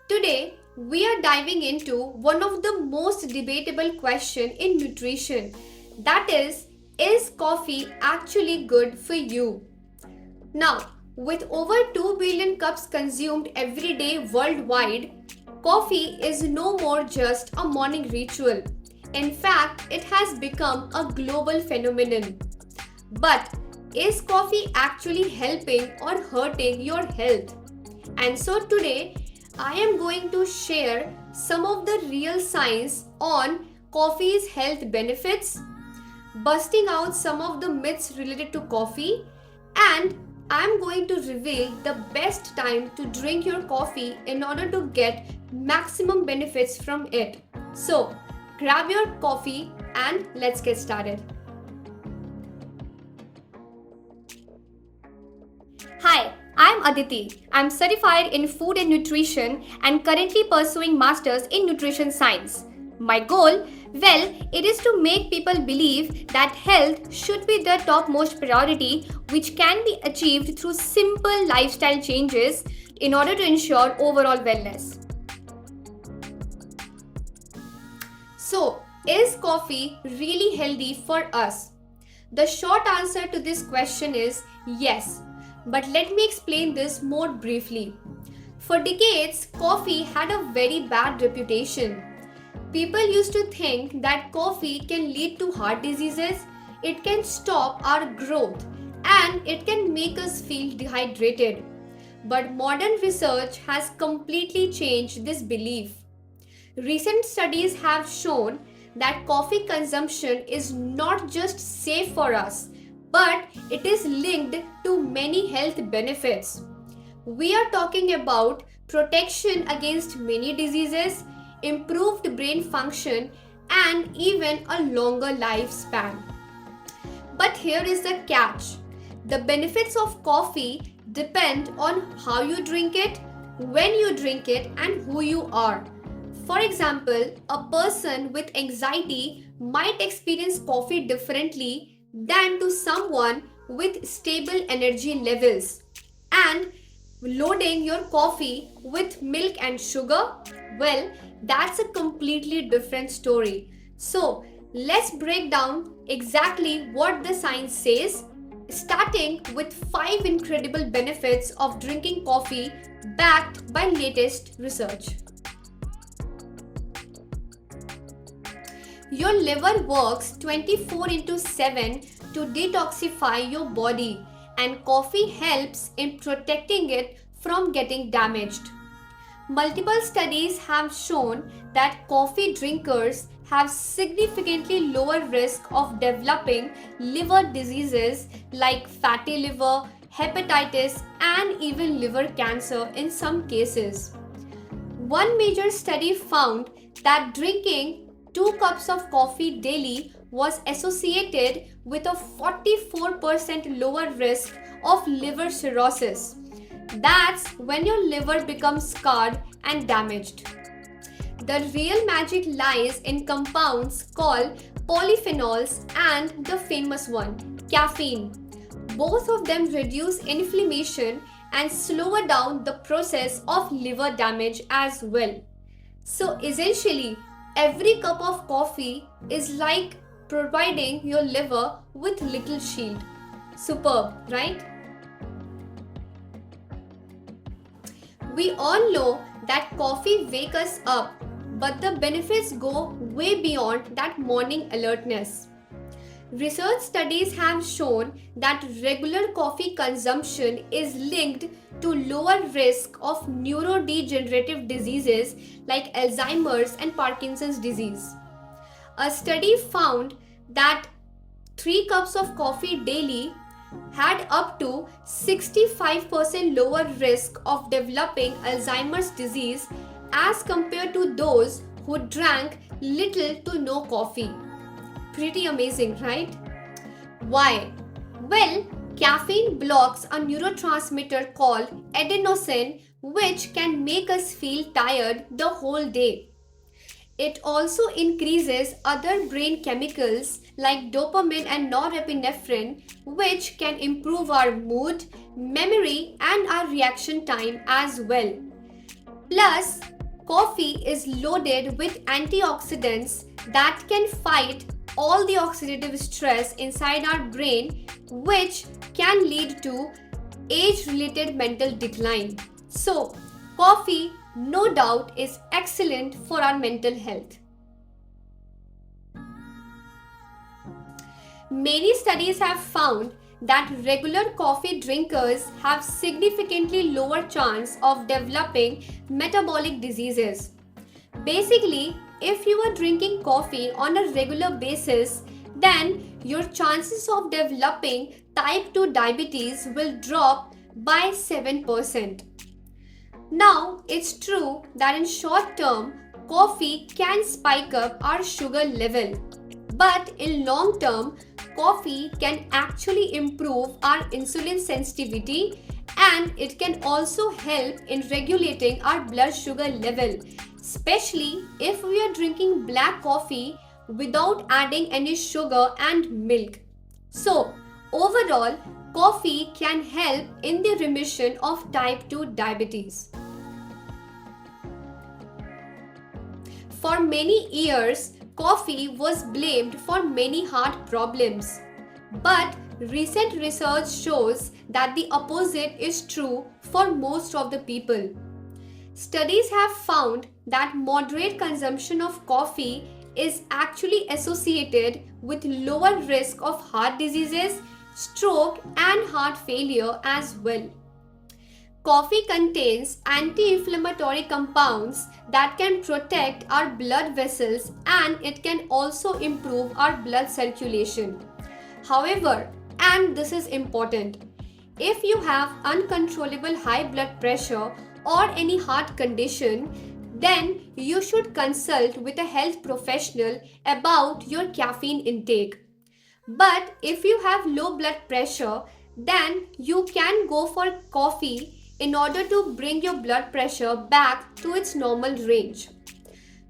Today, we are diving into one of the most debatable question in nutrition. That is coffee actually good for you? Now, with over 2 billion cups consumed every day worldwide, coffee is no more just a morning ritual. In fact, it has become a global phenomenon. But is coffee actually helping or hurting your health? And so today, I am going to share some of the real science on coffee's health benefits, busting out some of the myths related to coffee, and I am going to reveal the best time to drink your coffee in order to get maximum benefits from it. So, grab your coffee and let's get started. Hi, I'm Aditi. I'm certified in food and nutrition and currently pursuing masters in nutrition science. My goal, well, it is to make people believe that health should be the topmost priority, which can be achieved through simple lifestyle changes in order to ensure overall wellness. So, is coffee really healthy for us? The short answer to this question is yes, but let me explain this more briefly. For decades, coffee had a very bad reputation. People used to think that coffee can lead to heart diseases, it can stop our growth, and it can make us feel dehydrated. But modern research has completely changed this belief. Recent studies have shown that coffee consumption is not just safe for us, but it is linked to many health benefits. We are talking about protection against many diseases, improved brain function, and even a longer lifespan. But here is the catch. The benefits of coffee depend on how you drink it, when you drink it, and who you are. For example, a person with anxiety might experience coffee differently than to someone with stable energy levels. And loading your coffee with milk and sugar, well, that's a completely different story. So, let's break down exactly what the science says, starting with 5 incredible benefits of drinking coffee backed by latest research. Your liver works 24 into 7 to detoxify your body, and coffee helps in protecting it from getting damaged. Multiple studies have shown that coffee drinkers have significantly lower risk of developing liver diseases like fatty liver, hepatitis, and even liver cancer in some cases. One major study found that drinking 2 cups of coffee daily was associated with a 44% lower risk of liver cirrhosis. That's when your liver becomes scarred and damaged. The real magic lies in compounds called polyphenols and the famous one, caffeine. Both of them reduce inflammation and slow down the process of liver damage as well. So essentially, every cup of coffee is like providing your liver with little shield. Superb, right? We all know that coffee wakes us up, but the benefits go way beyond that morning alertness. Research studies have shown that regular coffee consumption is linked to lower risk of neurodegenerative diseases like Alzheimer's and Parkinson's disease. A study found that 3 cups of coffee daily had up to 65% lower risk of developing Alzheimer's disease as compared to those who drank little to no coffee. Pretty amazing, right? Why? Well, caffeine blocks a neurotransmitter called adenosine, which can make us feel tired the whole day. It also increases other brain chemicals like dopamine and norepinephrine, which can improve our mood, memory, and our reaction time as well. Plus, Coffee is loaded with antioxidants that can fight all the oxidative stress inside our brain, which can lead to age related mental decline. So, coffee, no doubt, is excellent for our mental health. Many studies have found that regular coffee drinkers have significantly lower chance of developing metabolic diseases. Basically, if you are drinking coffee on a regular basis, then your chances of developing type 2 diabetes will drop by 7%. Now, it's true that in short term, coffee can spike up our sugar level. But in long term, coffee can actually improve our insulin sensitivity, and it can also help in regulating our blood sugar level, especially if we are drinking black coffee without adding any sugar and milk. So, overall, coffee can help in the remission of type 2 diabetes. For many years, coffee was blamed for many heart problems. But recent research shows that the opposite is true for most of the people. Studies have found that moderate consumption of coffee is actually associated with lower risk of heart diseases, stroke, and heart failure as well. Coffee contains anti-inflammatory compounds that can protect our blood vessels, and it can also improve our blood circulation. However, and this is important, if you have uncontrollable high blood pressure or any heart condition, then you should consult with a health professional about your caffeine intake. But if you have low blood pressure, then you can go for coffee in order to bring your blood pressure back to its normal range.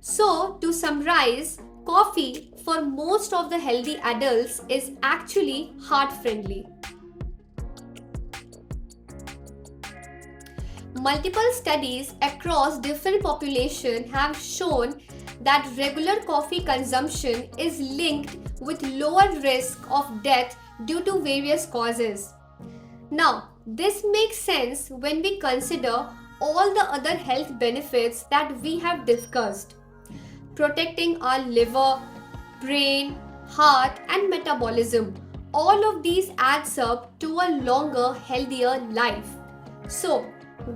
So, to summarize, coffee for most of the healthy adults is actually heart friendly. Multiple studies across different populations have shown that regular coffee consumption is linked with lower risk of death due to various causes. Now, this makes sense when we consider all the other health benefits that we have discussed. Protecting our liver, brain, heart, and metabolism. All of these adds up to a longer, healthier life. So,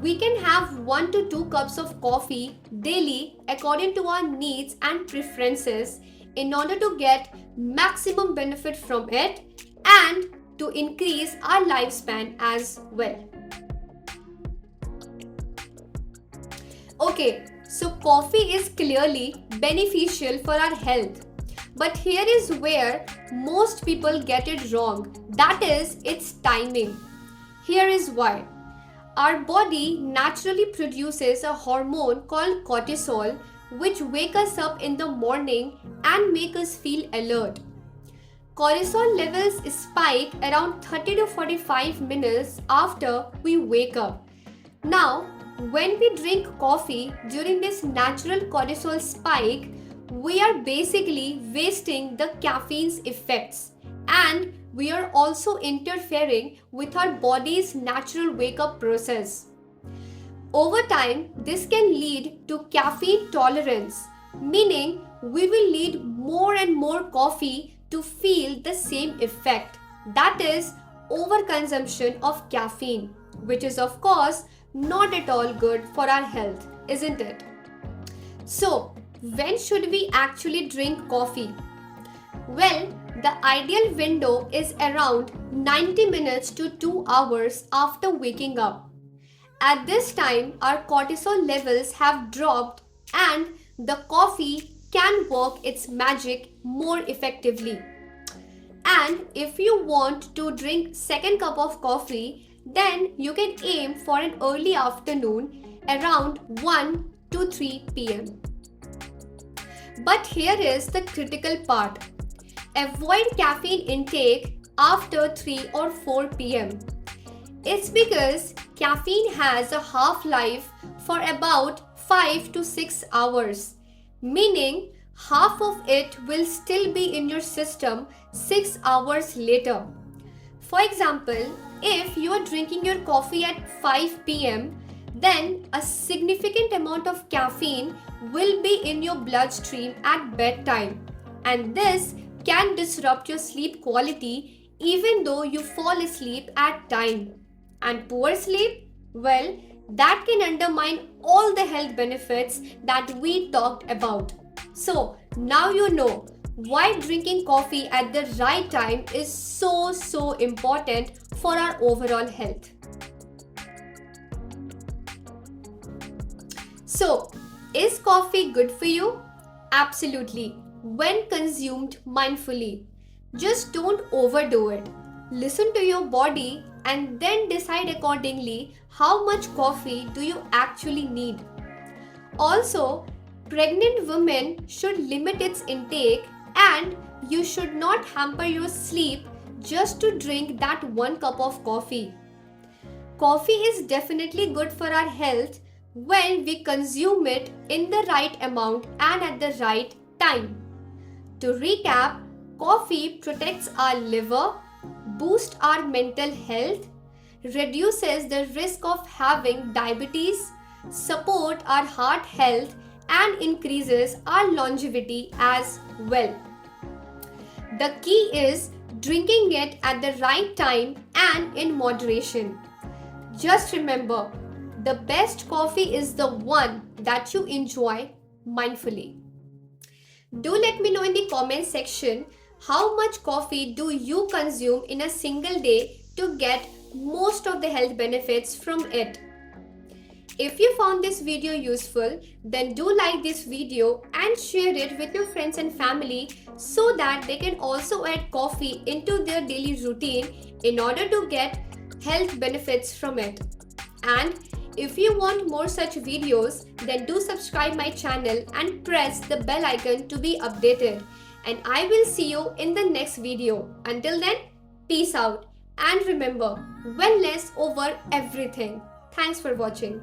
we can have 1 to 2 cups of coffee daily according to our needs and preferences in order to get maximum benefit from it and to increase our lifespan as well. Okay, so coffee is clearly beneficial for our health. But here is where most people get it wrong. That is its timing. Here is why. Our body naturally produces a hormone called cortisol, which wakes us up in the morning and make us feel alert. Cortisol levels spike around 30 to 45 minutes after we wake up. Now, when we drink coffee during this natural cortisol spike, we are basically wasting the caffeine's effects, and we are also interfering with our body's natural wake-up process. Over time, this can lead to caffeine tolerance, meaning we will need more and more coffee to feel the same effect. That is overconsumption of caffeine, which is of course not at all good for our health, isn't it? So, when should we actually drink coffee? Well, the ideal window is around 90 minutes to 2 hours after waking up. At this time, our cortisol levels have dropped and the coffee can work its magic more effectively. And if you want to drink second cup of coffee, then you can aim for an early afternoon around 1 to 3 pm. But here is the critical part. Avoid caffeine intake after 3 or 4 pm. It's because caffeine has a half-life for about 5 to 6 hours, meaning half of it will still be in your system 6 hours later. For example, if you are drinking your coffee at 5 pm, then a significant amount of caffeine will be in your bloodstream at bedtime, and this can disrupt your sleep quality even though you fall asleep at time. And poor sleep? Well, that can undermine all the health benefits that we talked about. So, now you know why drinking coffee at the right time is so important for our overall health. So, is coffee good for you? Absolutely, when consumed mindfully. Just don't overdo it. Listen to your body and then decide accordingly how much coffee do you actually need. Also, pregnant women should limit its intake, and you should not hamper your sleep just to drink that 1 cup of coffee. Coffee is definitely good for our health when we consume it in the right amount and at the right time. To recap, coffee protects our liver, boosts our mental health, reduces the risk of having diabetes, support our heart health, and increases our longevity as well. The key is drinking it at the right time and in moderation. Just remember, the best coffee is the one that you enjoy mindfully. Do let me know in the comment section how much coffee do you consume in a single day to get most of the health benefits from it. If you found this video useful, then do like this video and share it with your friends and family so that they can also add coffee into their daily routine in order to get health benefits from it. And if you want more such videos, then do subscribe my channel and press the bell icon to be updated. And I will see you in the next video. Until then, peace out. And remember, wellness over everything. Thanks for watching.